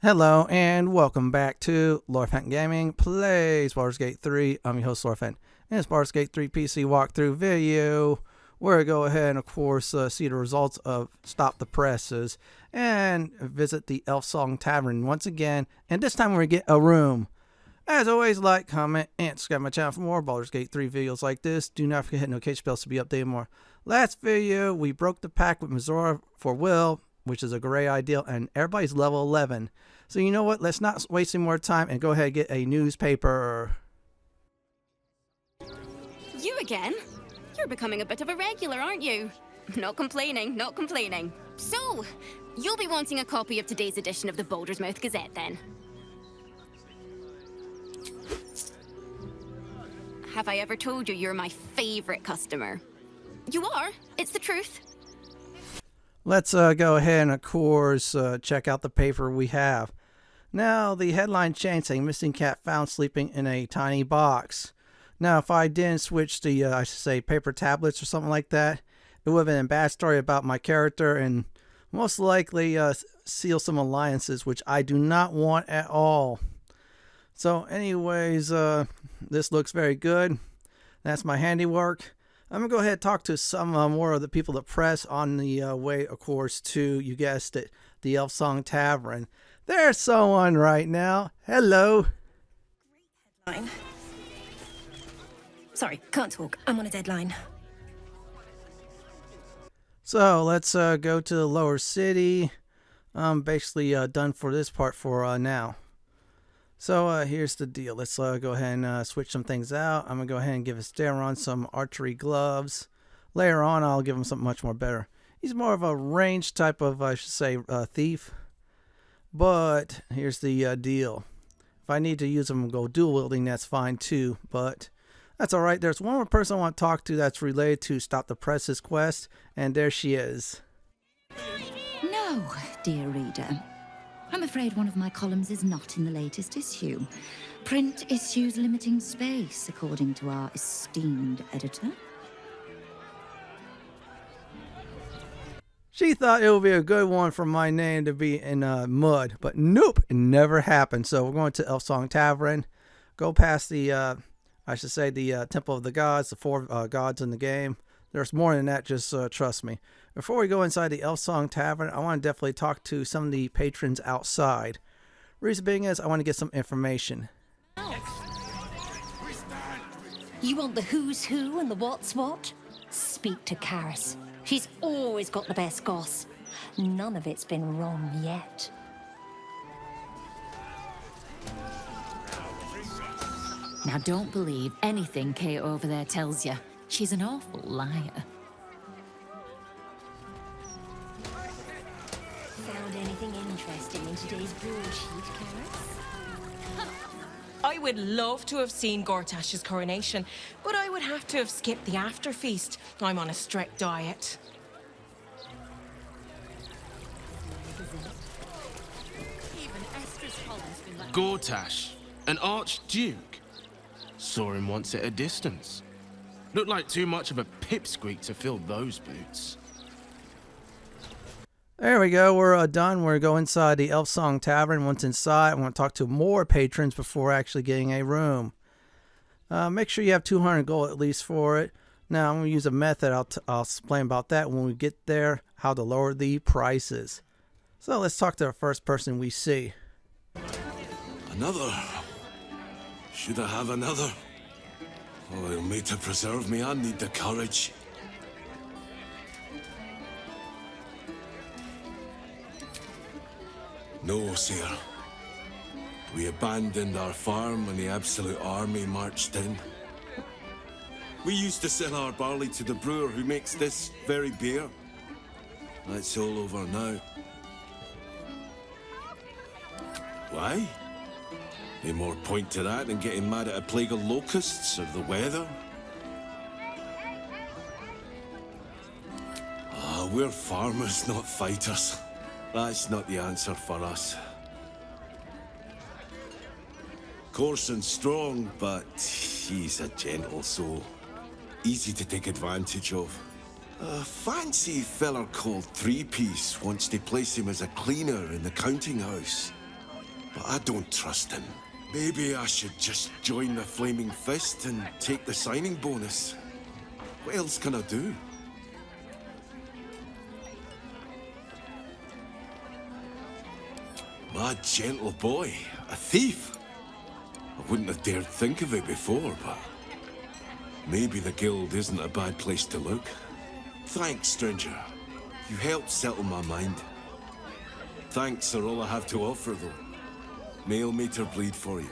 Hello and welcome back to Fenton Gaming Plays Baldur's Gate 3. I'm your host Fenton, and it's Baldur's Gate 3 PC walkthrough video where I go ahead and of course see the results of Stop the Presses and visit the Elfsong Tavern once again, and this time we're going to get a room. As always, like, comment, and subscribe to my channel for more Baldur's Gate 3 videos like this. Do not forget to hit notification bells to be updated more. Last video we broke the pact with Missouri for Will, which is a great idea, and everybody's level 11. So you know what? Let's not waste any more time and go ahead and get a newspaper. You again? You're becoming a bit of a regular, aren't you? Not complaining, not complaining. So, you'll be wanting a copy of today's edition of the Baldur's Mouth Gazette then? Have I ever told you you're my favorite customer? You are. It's the truth. Let's go ahead and, of course, check out the paper we have. Now, the headline changed saying missing cat found sleeping in a tiny box. Now, if I didn't switch the, I should say, paper tablets or something like that, it would have been a bad story about my character and most likely seal some alliances, which I do not want at all. So, anyways, this looks very good. That's my handiwork. I'm going to go ahead and talk to some more of the people that press on the way, of course, to, you guessed it, the Elfsong Tavern. There's someone right now. Hello. Great headline. Sorry, can't talk. I'm on a deadline. So, let's go to the lower city. I'm basically done for this part for now. So here's the deal. Let's go ahead and switch some things out. I'm going to go ahead and give Stelmane some archery gloves. Later on, I'll give him something much more better. He's more of a ranged type of, I should say, thief. But here's the deal. If I need to use them and go dual wielding, that's fine too. But that's all right. There's one more person I want to talk to that's related to Stop the Presses quest. And there she is. No, dear reader. I'm afraid one of my columns is not in the latest issue. Print issues limiting space, according to our esteemed editor. She thought it would be a good one for my name to be in mud, but nope, it never happened. So we're going to Elfsong Tavern, go past the, I should say, the Temple of the Gods, the four gods in the game. There's more than that, just trust me. Before we go inside the Elfsong Tavern, I want to definitely talk to some of the patrons outside. Reason being is I want to get some information. You want the who's who and the what's what? Speak to Karis. She's always got the best goss. None of it's been wrong yet. Now don't believe anything Kate over there tells you. She's an awful liar. Found anything interesting in today's broadsheet, Karis? I would love to have seen Gortash's coronation, but I would have to have skipped the after feast. I'm on a strict diet. Gortash, an archduke. Saw him once at a distance. Looked like too much of a pipsqueak to fill those boots. There we go. We're done. We're going to go inside the Elfsong Tavern. Once inside, I want to talk to more patrons before actually getting a room. Make sure you have 200 gold at least for it. Now, I'm going to use a method. I'll explain about that when we get there, how to lower the prices. So let's talk to the first person we see. Another? Should I have another? Oh, made to preserve me, I need the courage. No, sir. We abandoned our farm when the Absolute Army marched in. We used to sell our barley to the brewer who makes this very beer. That's all over now. Why? Any more point to that than getting mad at a plague of locusts or the weather? We're farmers, not fighters. That's not the answer for us. Coarse and strong, but he's a gentle soul. Easy to take advantage of. A fancy feller called Three-Piece wants to place him as a cleaner in the counting house. but I don't trust him. Maybe I should just join the Flaming Fist and take the signing bonus. What else can I do? My gentle boy, a thief. I wouldn't have dared think of it before, but maybe the guild isn't a bad place to look. Thanks, stranger. You helped settle my mind. Thanks are all I have to offer, though. Nail meter bleed for you.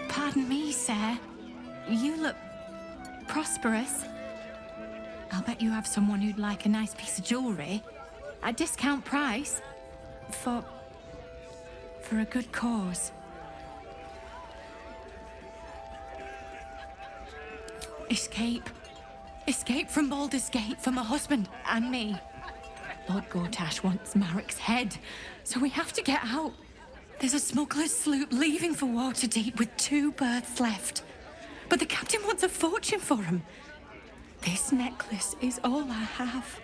Pardon me, sir. You look prosperous. I'll bet you have someone who'd like a nice piece of jewelry at discount price for a good cause. Escape. Escape from Baldur's Gate for my husband and me. Lord Gortash wants Marek's head, so we have to get out. There's a smuggler's sloop leaving for Waterdeep with 2 berths left. But the captain wants a fortune for him. This necklace is all I have.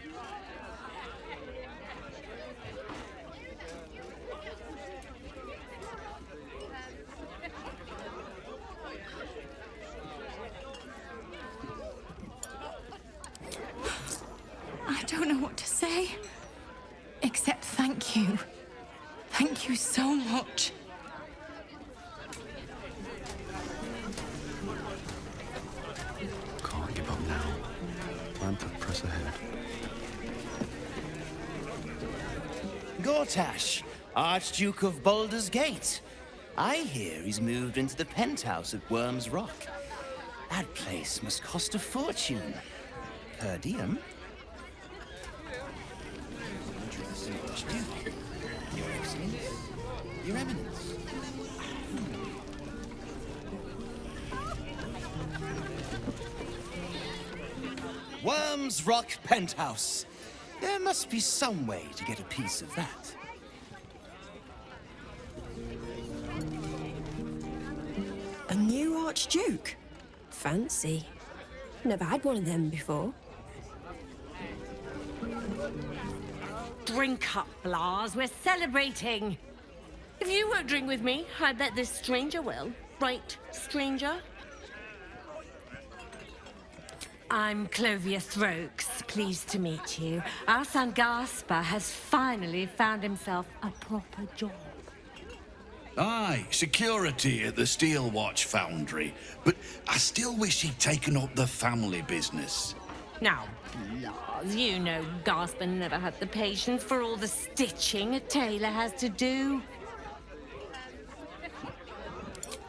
I don't know what to say, except thank you. Thank you so much. Can't give up now. Time to press ahead. Gortash, Archduke of Baldur's Gate. I hear he's moved into the penthouse at Worm's Rock. That place must cost a fortune. Per diem. Archduke, Your Excellency, Your Eminence. Worm's Rock Penthouse. There must be some way to get a piece of that. A new Archduke? Fancy. Never had one of them before. Drink up, Blas. We're celebrating. If you won't drink with me, I bet this stranger will. Right, stranger? I'm Clovia Throaks. Pleased to meet you. Our son Gaspar has finally found himself a proper job. Aye, security at the Steel Watch Foundry. But I still wish he'd taken up the family business. Now, Blas, you know Gaspar never had the patience for all the stitching a tailor has to do.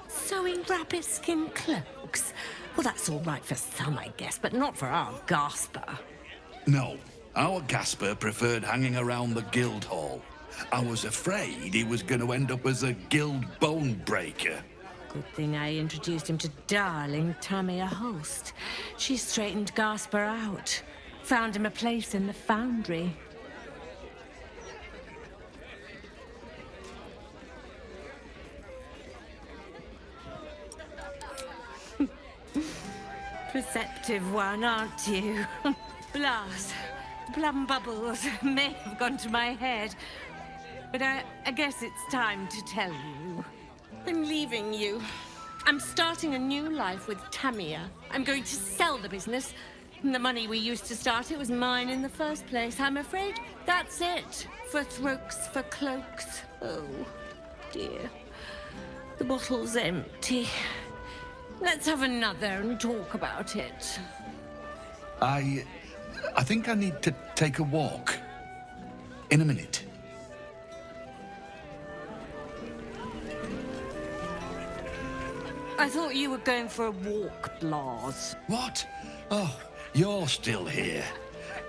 Sewing rabbit skin cloaks? Well, that's all right for some, I guess, but not for our Gaspar. No, our Gaspar preferred hanging around the guild hall. I was afraid he was going to end up as a guild bone breaker. Good thing I introduced him to darling Tamia Holst. She straightened Gaspar out. Found him a place in the foundry. Perceptive one, aren't you? Blas, plum bubbles may have gone to my head. But I guess it's time to tell you. I'm leaving you. I'm starting a new life with Tamia. I'm going to sell the business. The money we used to start it was mine in the first place. I'm afraid that's it. For Throaks, for cloaks. Oh, dear. The bottle's empty. Let's have another and talk about it. I think I need to take a walk. In a minute. I thought you were going for a walk, Blas. What? Oh, you're still here.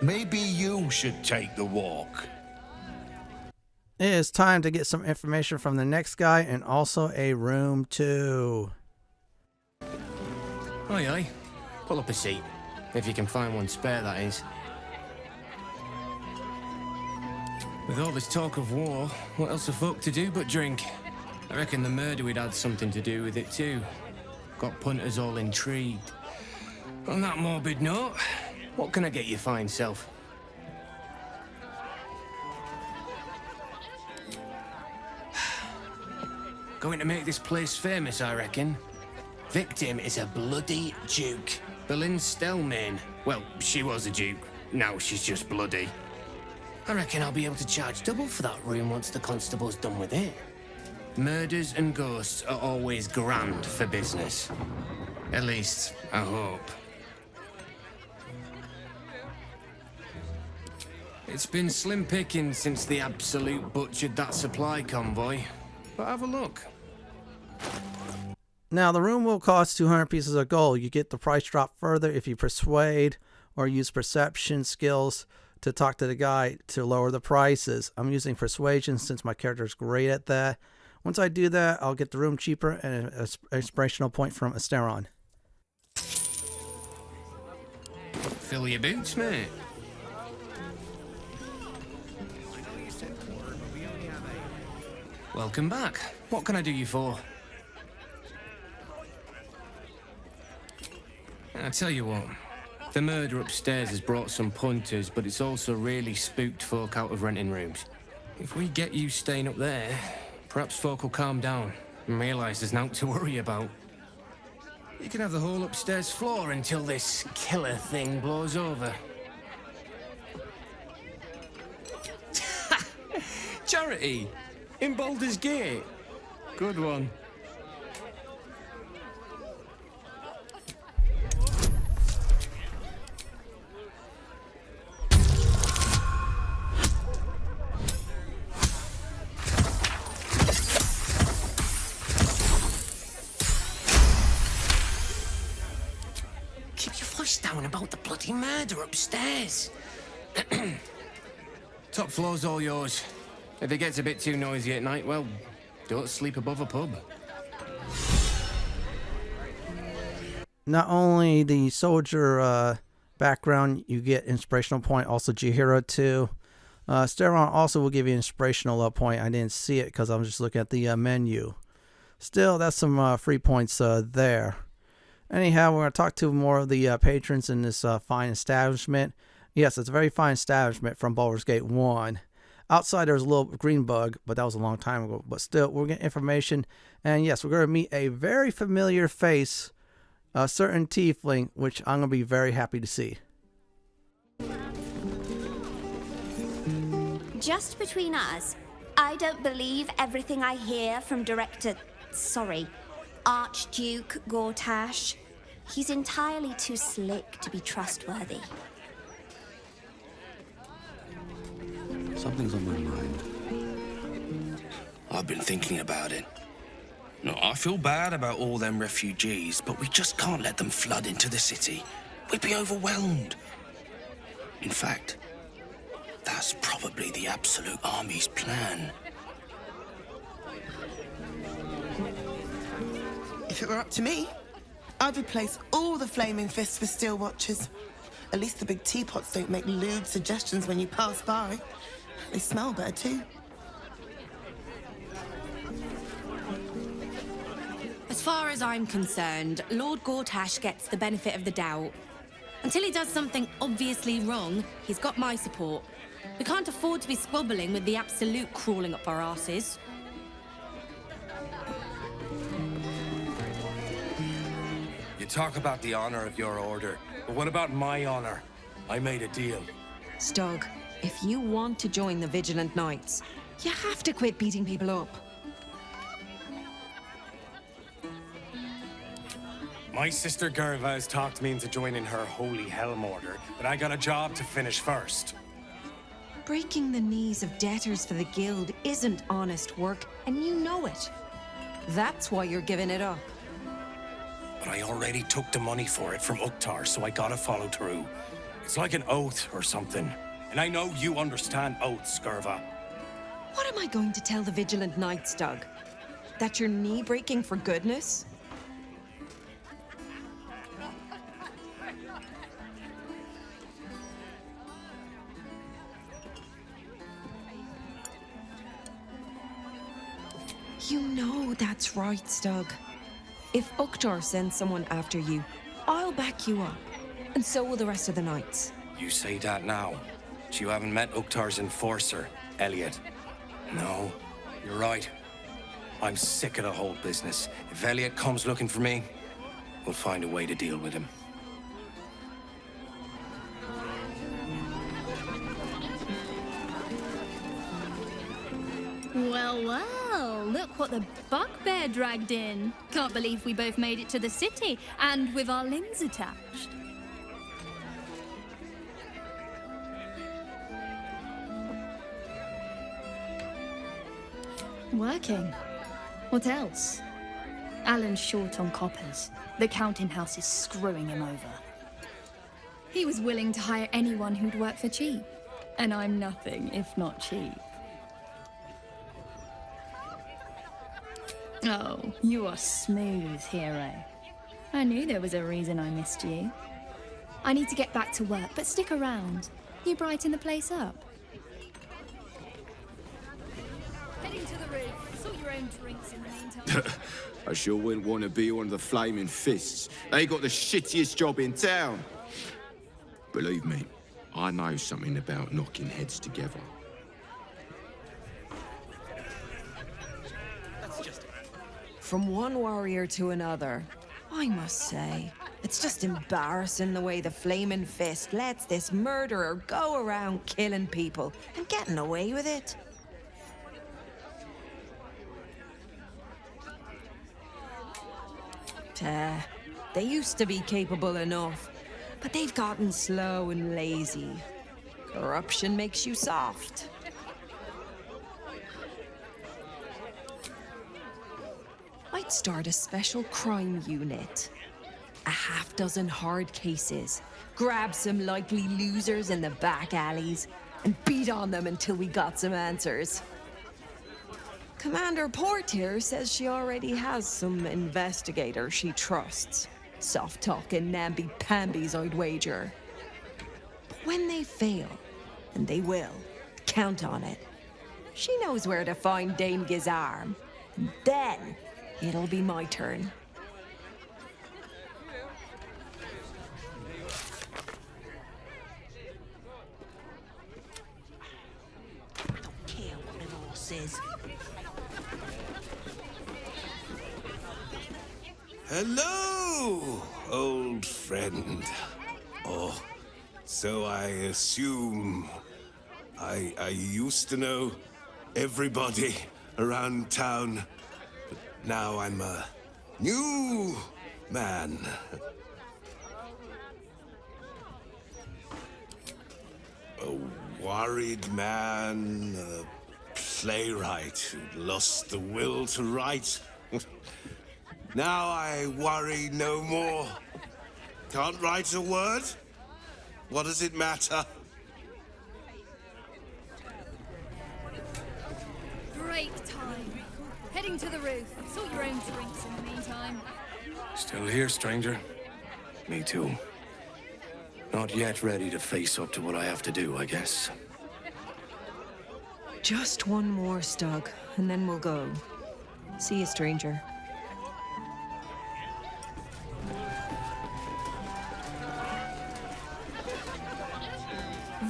Maybe you should take the walk. It is time to get some information from the next guy and also a room too. Aye, aye. Pull up a seat. If you can find one spare, that is. With all this talk of war, what else are folk to do but drink? I reckon the murder we'd had something to do with it too. Got punters all intrigued. On that morbid note, what can I get your fine self? Going to make this place famous, I reckon. Victim is a bloody duke. Berlin's Stelmane. Well, she was a duke. Now she's just bloody. I reckon I'll be able to charge double for that room once the constable's done with it. Murders and ghosts are always grand for business. At least, I hope. It's been slim pickings since the Absolute butchered that supply convoy. But have a look. Now, the room will cost 200 pieces of gold. You get the price drop further if you persuade or use perception skills to talk to the guy to lower the prices. I'm using persuasion since my character is great at that. Once I do that, I'll get the room cheaper and an inspirational point from Asteron. Fill your boots, mate. Welcome back. What can I do you for? I tell you what, the murder upstairs has brought some punters, but it's also really spooked folk out of renting rooms. If we get you staying up there, perhaps folk will calm down and realise there's naught to worry about. You can have the whole upstairs floor until this killer thing blows over. Charity! In Baldur's Gate. Good one. Keep your voice down about the bloody murder upstairs. Top floor's all yours. If it gets a bit too noisy at night, well, don't sleep above a pub. Not only the soldier background, you get inspirational point, also Jihiro too. Steron also will give you inspirational point. I didn't see it because I'm just looking at the menu. Still, that's some free points there. Anyhow, we're going to talk to more of the patrons in this fine establishment. Yes, it's a very fine establishment from Baldur's Gate 1. Outside, there was a little green bug, but that was a long time ago. But still, we're getting information. And yes, we're going to meet a very familiar face, a certain tiefling, which I'm going to be very happy to see. Just between us, I don't believe everything I hear from Archduke Gortash. He's entirely too slick to be trustworthy. Something's on my mind. I've been thinking about it. No, I feel bad about all them refugees, but we just can't let them flood into the city. We'd be overwhelmed. In fact, that's probably the Absolute Army's plan. If it were up to me, I'd replace all the flaming fists with steel watchers. At least the big teapots don't make lewd suggestions when you pass by. They smell better too. As far as I'm concerned, Lord Gortash gets the benefit of the doubt. Until he does something obviously wrong, he's got my support. We can't afford to be squabbling with the Absolute crawling up our asses. You talk about the honor of your order, but what about my honor? I made a deal. Stug, if you want to join the Vigilant Knights, you have to quit beating people up. My sister Gerva has talked me into joining her Holy Helm Order, but I got a job to finish first. Breaking the knees of debtors for the guild isn't honest work, and you know it. That's why you're giving it up. But I already took the money for it from Uktar, so I gotta follow through. It's like an oath or something. And I know you understand oaths, Gerva. What am I going to tell the Vigilant Knights, Doug? That you're knee-breaking for goodness? You know that's right, Stug. If Uktar sends someone after you, I'll back you up. And so will the rest of the knights. You say that now, but you haven't met Uktar's enforcer, Elliot. No, you're right. I'm sick of the whole business. If Elliot comes looking for me, we'll find a way to deal with him. Well, well, look what the bugbear dragged in. Can't believe we both made it to the city, and with our limbs attached. Working. What else? Alan's short on coppers. The counting house is screwing him over. He was willing to hire anyone who'd work for cheap. And I'm nothing if not cheap. Oh, you are smooth, hero. I knew there was a reason I missed you. I need to get back to work, but stick around. You brighten the place up. Heading to the roof. Sort your own drinks in the meantime. I sure wouldn't want to be one of the Flaming Fists. They got the shittiest job in town. Believe me, I know something about knocking heads together. From one warrior to another, I must say, it's just embarrassing the way the Flaming Fist lets this murderer go around killing people and getting away with it. They used to be capable enough, but they've gotten slow and lazy. Corruption makes you soft. I'd start a special crime unit. A half-dozen hard cases. Grab some likely losers in the back alleys and beat on them until we got some answers. Commander Portier says she already has some investigators she trusts. Soft-talking namby-pambies, I'd wager. But when they fail, and they will, count on it. She knows where to find Dame Gizarm. And then it'll be my turn. Don't care what the law says. Hello, old friend. Oh, so I assume I used to know everybody around town, but now I'm a new man. A worried man, a playwright who lost the will to write. Now I worry no more. Can't write a word? What does it matter? Break time. Heading to the roof. Sort your own drinks in the meantime. Still here, stranger? Me too. Not yet ready to face up to what I have to do, I guess. Just one more, Stug, and then we'll go. See you, stranger.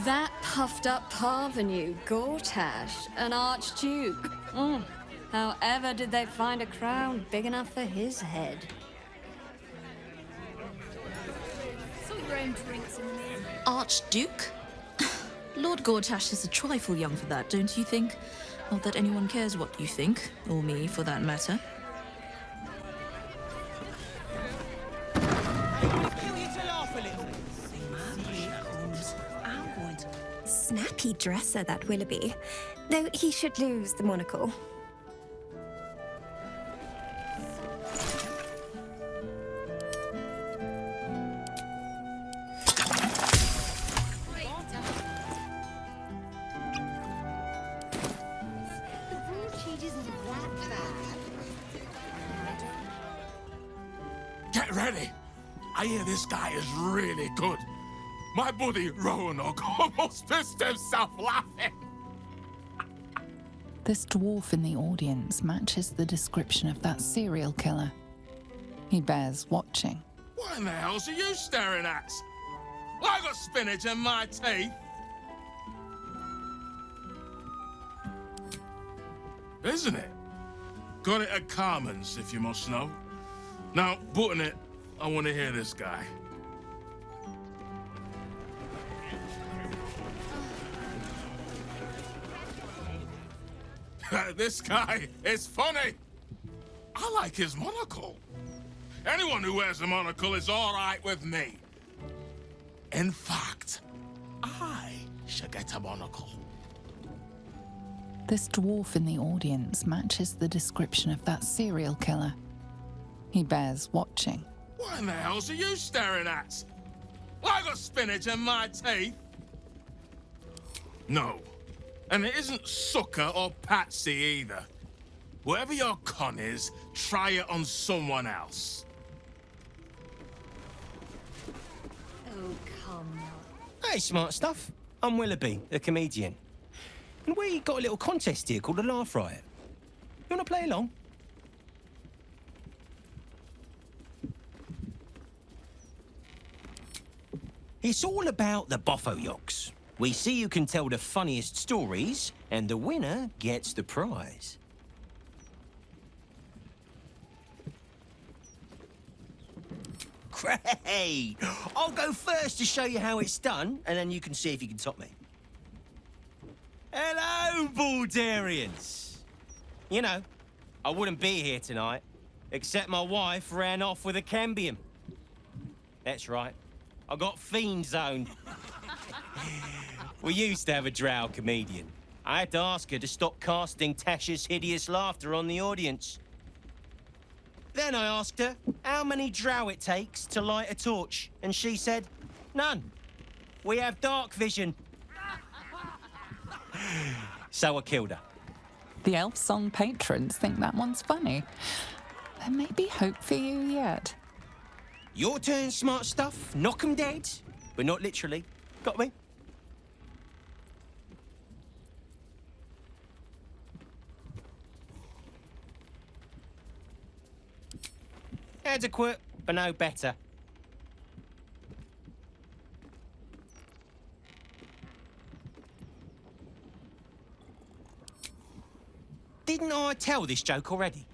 That puffed-up parvenu, Gortash, an archduke. However did they find a crown big enough for his head? Sort your own drinks in the meantime. Archduke? Lord Gortash is a trifle young for that, don't you think? Not that anyone cares what you think, or me for that matter. Snappy dresser, that Willoughby. Though he should lose the monocle. Get ready! I hear this guy is really good. My buddy Roanoke almost pissed himself laughing. This dwarf in the audience matches the description of that serial killer. He bears watching. What in the hell's are you staring at? I got spinach in my teeth. Isn't it? Got it at Carmen's, if you must know. Now, button it, I want to hear this guy. This guy is funny. I like his monocle. Anyone who wears a monocle is all right with me. In fact, I should get a monocle. This dwarf in the audience matches the description of that serial killer. He bears watching. What in the hell's are you staring at? I got spinach in my teeth. No. And it isn't sucker or patsy either. Whatever your con is, try it on someone else. Oh, come on. Hey, smart stuff. I'm Willoughby, the comedian. And we got a little contest here called the Laugh Riot. You want to play along? It's all about the Boffo-Yoks. We see who can tell the funniest stories, and the winner gets the prize. Great! I'll go first to show you how it's done, and then you can see if you can top me. Hello, Baldurians! You know, I wouldn't be here tonight, except my wife ran off with a cambium. That's right, I got fiend zoned. We used to have a drow comedian. I had to ask her to stop casting Tasha's hideous laughter on the audience. Then I asked her how many drow it takes to light a torch, and she said, none. We have dark vision. So I killed her. The Elfsong patrons think that one's funny. There may be hope for you yet. Your turn, smart stuff. Knock 'em dead, but not literally. Got me? Adequate, but no better. Didn't I tell this joke already?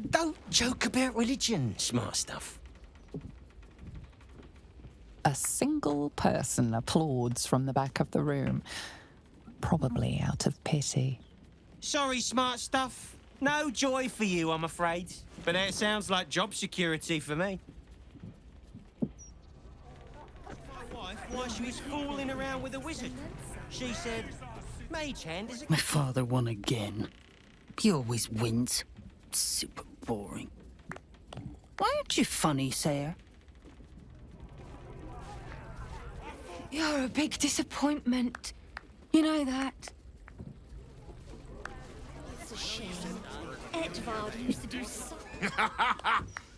Don't joke about religion, smart stuff. A single person applauds from the back of the room, probably out of pity. Sorry, smart stuff. No joy for you, I'm afraid. But that sounds like job security for me. My wife, while she was fooling around with a wizard, she said, Mage Hand is a... My father won again. He always wins. Super boring. Why aren't you funny, Sayer? You're a big disappointment. You know that. It's a shame. Edvard used to do so.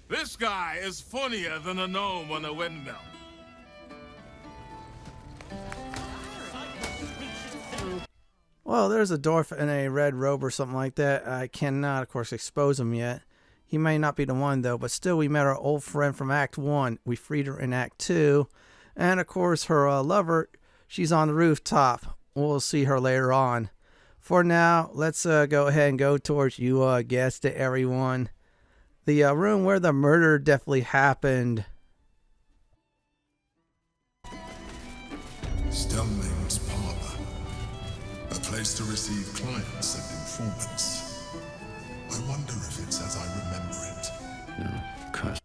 This guy is funnier than a gnome on a windmill. Well, there's a dwarf in a red robe or something like that. I cannot, of course, expose him yet. He may not be the one, though, but still, we met our old friend from Act 1. We freed her in Act 2. And, of course, her lover, she's on the rooftop. We'll see her later on. For now, let's go ahead and go towards, you guessed it, everyone, the room where the murder definitely happened. Stelmane's parlor. A place to receive clients and informants. I wonder if it's as I remember it.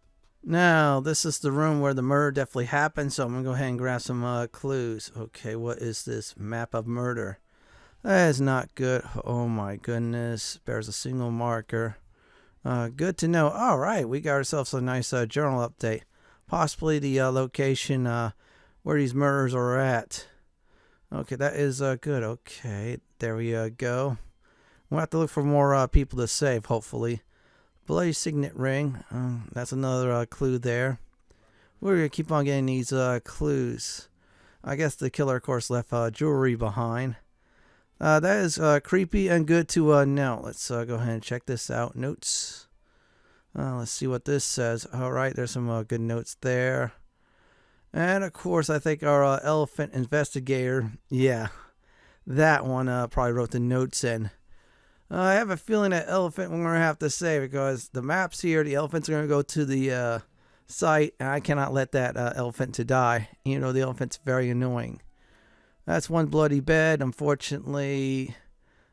Now, this is the room where the murder definitely happened, so I'm going to go ahead and grab some clues. Okay, what is this? Map of murder. That is not good. Oh my goodness. Bears a single marker. Good to know. All right, we got ourselves a nice journal update. Possibly the location where these murders are at. Okay, that is good. Okay, there we go. We'll have to look for more people to save, hopefully. Bloody signet ring. That's another clue there. We're going to keep on getting these clues. I guess the killer, of course, left jewelry behind. That is creepy and good to know. Let's go ahead and check this out. Notes. Let's see what this says. All right, there's some good notes there. And, of course, I think our elephant investigator, yeah, that one probably wrote the notes in. I have a feeling that elephant we're going to have to say, because the map's here. The elephant's going to go to the site, and I cannot let that elephant to die. You know, the elephant's very annoying. That's one bloody bed. Unfortunately,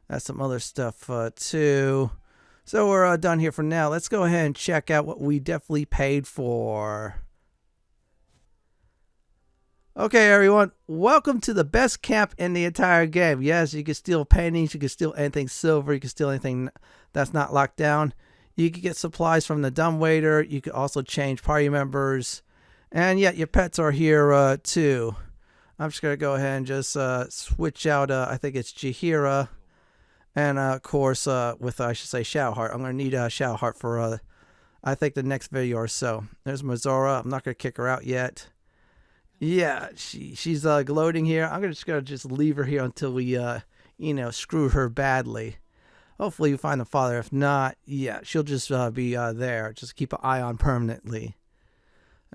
that's some other stuff too. So we're done here for now. Let's go ahead and check out what we definitely paid for. Okay, everyone, welcome to the best camp in the entire game. Yes, you can steal paintings, you can steal anything silver, you can steal anything that's not locked down. You can get supplies from the dumbwaiter. You can also change party members. And yet your pets are here too. I'm just going to go ahead and just switch out, I think it's Jaheira. And of course, with, I should say, Shadowheart. I'm going to need Shadowheart for, I think, the next video or so. There's Mazora. I'm not going to kick her out yet. Yeah, she's gloating here. I'm just going to just leave her here until we, you know, screw her badly. Hopefully you find the father. If not, yeah, she'll just be there. Just keep an eye on permanently.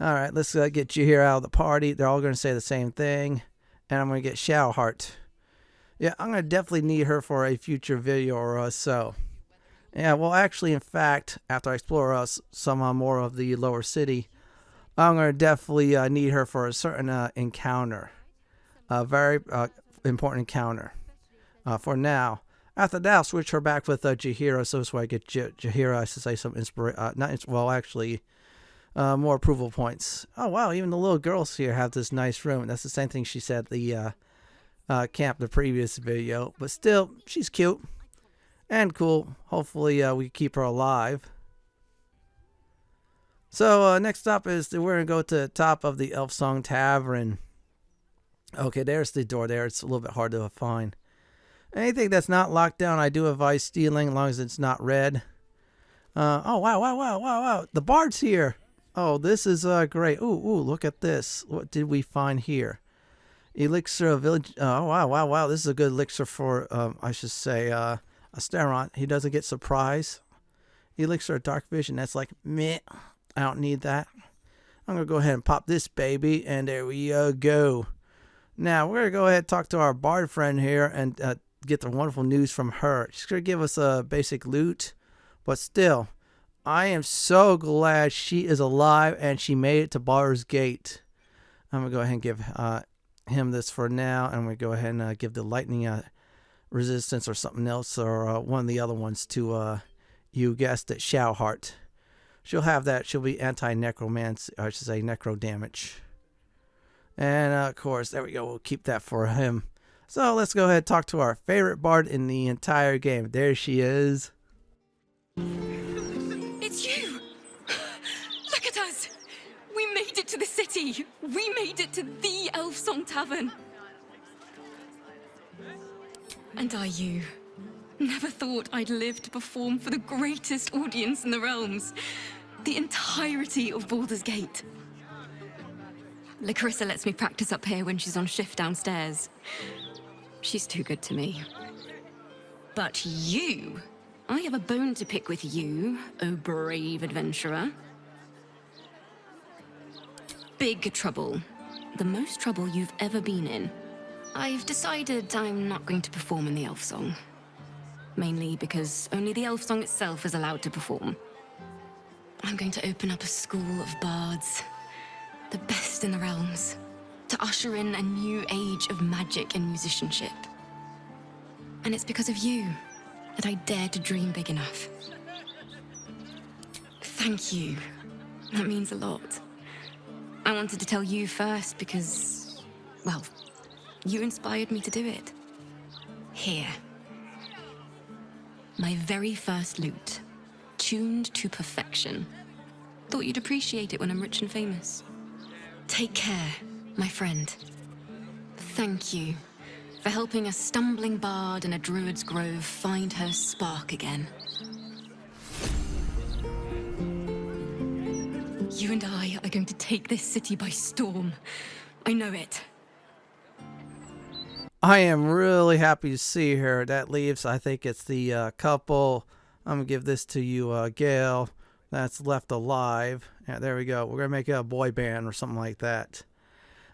All right, let's get you here out of the party. They're all going to say the same thing. And I'm going to get Shadowheart. Yeah, I'm going to definitely need her for a future video or so. Yeah, well, actually, in fact, after I explore some more of the lower city, I'm going to definitely need her for a certain encounter. A very important encounter. For now. After that, I'll switch her back with Jaheira, so I get Jaheira, I should say, some inspiration. More approval points. Oh, wow, even the little girls here have this nice room. That's the same thing she said at the camp, the previous video. But still, she's cute and cool. Hopefully, we keep her alive. So, next up is we're going to go to the top of the Elfsong Tavern. Okay, there's the door there. It's a little bit hard to find. Anything that's not locked down, I do advise stealing as long as it's not red. Oh, wow. The bard's here. Oh, this is great. Ooh, look at this. What did we find here? Elixir of village. Oh, wow. This is a good elixir for, I should say, a Stelmane. He doesn't get surprise. Elixir of dark vision. That's like, meh. I don't need that. I'm going to go ahead and pop this baby, and there we go. Now, we're going to go ahead and talk to our bard friend here and get the wonderful news from her. She's going to give us a basic loot, but still, I am so glad she is alive and she made it to Baldur's Gate. I'm going to go ahead and give him this for now, and we go ahead and give the lightning resistance or something else, or one of the other ones to, you guessed it, Shadowheart. She'll have that. She'll be anti-necromancy, I should say necro damage. And of course, there we go. We'll keep that for him. So let's go ahead and talk to our favorite bard in the entire game. There she is. It's you! Look at us! We made it to the city! We made it to the Elfsong Tavern! And you? Never thought I'd live to perform for the greatest audience in the realms. The entirety of Baldur's Gate. Lakrissa lets me practice up here when she's on shift downstairs. She's too good to me. But you... I have a bone to pick with you, oh brave adventurer. Big trouble. The most trouble you've ever been in. I've decided I'm not going to perform in the Elfsong. Mainly because only the Elfsong itself is allowed to perform. I'm going to open up a school of bards. The best in the realms. To usher in a new age of magic and musicianship. And it's because of you that I dared to dream big enough. Thank you. That means a lot. I wanted to tell you first because, well, you inspired me to do it. Here. My very first lute. Tuned to perfection. Thought you'd appreciate it when I'm rich and famous. Take care, my friend. Thank you for helping a stumbling bard in a druid's grove find her spark again. You and I are going to take this city by storm. I know it. I am really happy to see her. That leaves, I think it's the couple. I'm going to give this to you, Gail. That's left alive. Yeah, there we go. We're going to make it a boy band or something like that.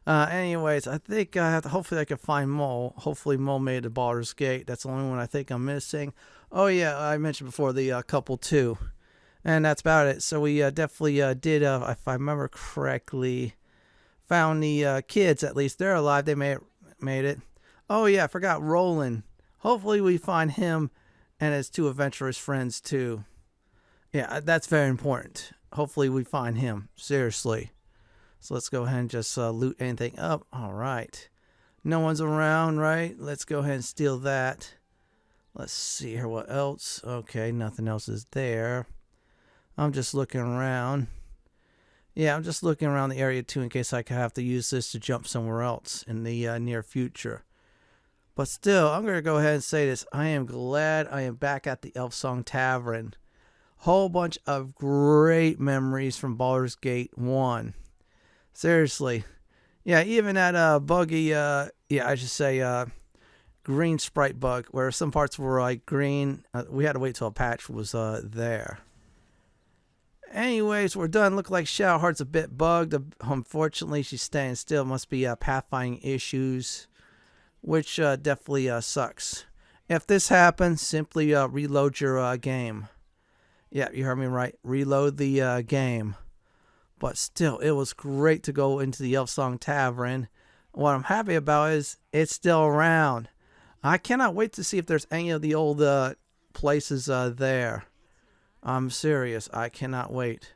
Anyways, I think hopefully I can find Mole. Hopefully Mole made it to Baldur's Gate. That's the only one I think I'm missing. Oh yeah, I mentioned before the couple too. And that's about it. So we definitely did, if I remember correctly, found the kids at least. They're alive. They made it. Oh yeah, I forgot Roland. Hopefully we find him and his two adventurous friends too. Yeah, that's very important. Hopefully we find him. Seriously. So let's go ahead and just loot anything up. All right. No one's around, right? Let's go ahead and steal that. Let's see here. What else? Okay, nothing else is there. I'm just looking around. Yeah, I'm just looking around the area too in case I could have to use this to jump somewhere else in the near future. But still, I'm going to go ahead and say this. I am glad I am back at the Elfsong Tavern. Whole bunch of great memories from Baldur's Gate 1. Seriously. Yeah, even that buggy, I should say green sprite bug, where some parts were like green. We had to wait till a patch was there. Anyways, we're done. Look like Shadowheart's a bit bugged. Unfortunately, she's staying still. Must be pathfinding issues, which definitely sucks. If this happens, simply reload your game. Yeah, you heard me right. Reload the game. But still, it was great to go into the Elfsong Tavern. What I'm happy about is it's still around. I cannot wait to see if there's any of the old places there. I'm serious. I cannot wait.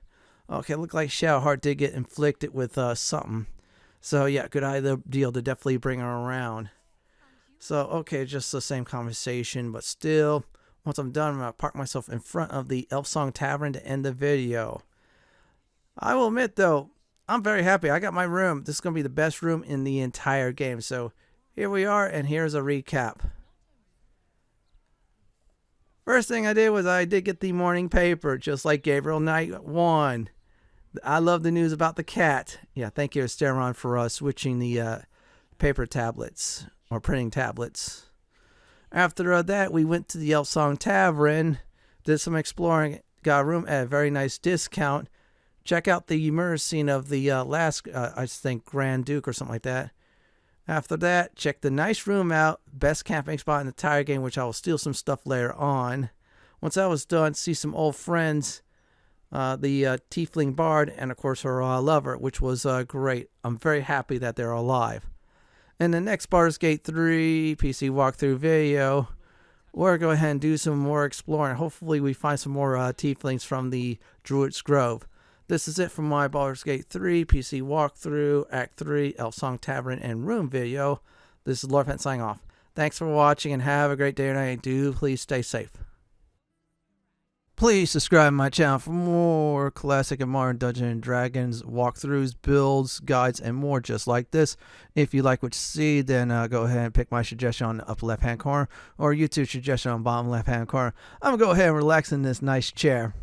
Okay, look like Shadowheart did get inflicted with something. So yeah, good idea to definitely bring her around. So okay, just the same conversation, but still, once I'm done, I'm going to park myself in front of the Elfsong Tavern to end the video. I will admit though, I'm very happy. I got my room. This is going to be the best room in the entire game. So here we are, and here's a recap. First thing I did was I did get the morning paper, just like Gabriel Knight 1. I love the news about the cat. Yeah, thank you, Stelmane, for switching the paper tablets, or printing tablets. After that, we went to the Elfsong Tavern, did some exploring, got a room at a very nice discount. Check out the murder scene of the last, I think, Grand Duke or something like that. After that, check the nice room out. Best camping spot in the entire game, which I will steal some stuff later on. Once that was done, see some old friends. The Tiefling Bard, and of course her lover, which was great. I'm very happy that they're alive. In the next Baldur's Gate 3 PC walkthrough video, we're going to go ahead and do some more exploring. Hopefully we find some more Tieflings from the Druid's Grove. This is it from my Baldur's Gate 3 PC walkthrough, Act 3, Elfsong Tavern and Room video. This is Lord Fenton signing off. Thanks for watching and have a great day or night. Do please stay safe. Please subscribe to my channel for more classic and modern Dungeons & Dragons walkthroughs, builds, guides, and more just like this. If you like what you see, then go ahead and pick my suggestion on the upper left-hand corner or YouTube suggestion on the bottom left-hand corner. I'm going to go ahead and relax in this nice chair.